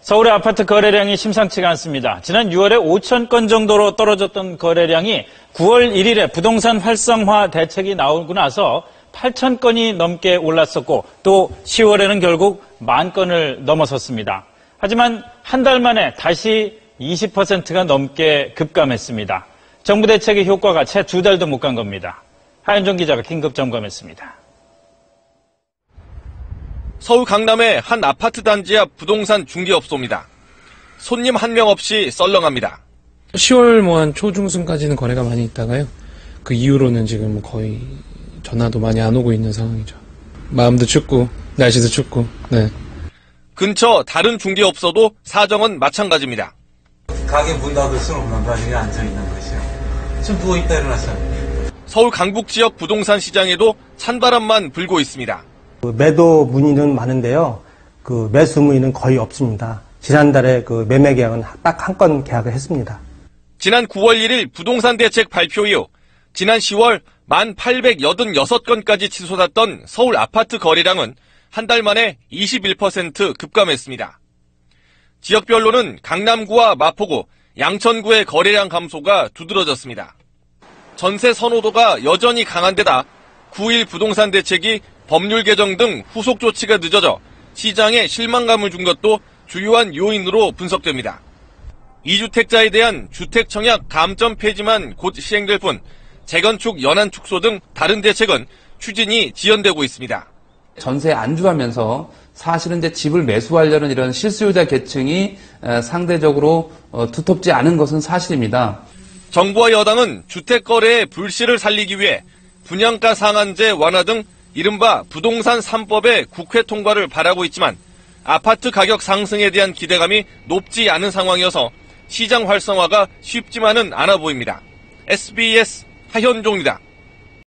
서울의 아파트 거래량이 심상치가 않습니다. 지난 6월에 5천 건 정도로 떨어졌던 거래량이 9월 1일에 부동산 활성화 대책이 나오고 나서 8천 건이 넘게 올랐었고 또 10월에는 결국 10,000건을 넘어섰습니다. 하지만 한 달 만에 다시 20%가 넘게 급감했습니다. 정부 대책의 효과가 채 2달도 못 간 겁니다. 하현종 기자가 긴급 점검했습니다. 서울 강남의 한 아파트 단지 앞 부동산 중개업소입니다. 손님 한 명 없이 썰렁합니다. 10월 한 초중순까지는 거래가 많이 있다가요. 그 이후로는 지금 거의 전화도 많이 안 오고 있는 상황이죠. 마음도 춥고 날씨도 춥고. 네. 근처 다른 중개업소도 사정은 마찬가지입니다. 가게 문 닫을 수는 없는 가지고 앉아있는 것이요. 지금 누워있다 일어났어요. 서울 강북 지역 부동산 시장에도 찬바람만 불고 있습니다. 매도 문의는 많은데요. 매수 문의는 거의 없습니다. 지난달에 매매 계약은 딱 한 건 계약을 했습니다. 지난 9월 1일 부동산 대책 발표 이후 지난 10월 1,886건까지 치솟았던 서울 아파트 거래량은 한 달 만에 21% 급감했습니다. 지역별로는 강남구와 마포구, 양천구의 거래량 감소가 두드러졌습니다. 전세 선호도가 여전히 강한 데다 9.1 부동산 대책이 법률 개정 등 후속 조치가 늦어져 시장에 실망감을 준 것도 주요한 요인으로 분석됩니다. 2주택자에 대한 주택 청약 감점 폐지만 곧 시행될 뿐 재건축 연한 축소 등 다른 대책은 추진이 지연되고 있습니다. 전세 안주하면서 사실은 이제 집을 매수하려는 이런 실수요자 계층이 상대적으로 두텁지 않은 것은 사실입니다. 정부와 여당은 주택 거래의 불씨를 살리기 위해 분양가 상한제 완화 등 이른바 부동산 3법의 국회 통과를 바라고 있지만 아파트 가격 상승에 대한 기대감이 높지 않은 상황이어서 시장 활성화가 쉽지만은 않아 보입니다. SBS 하현종입니다.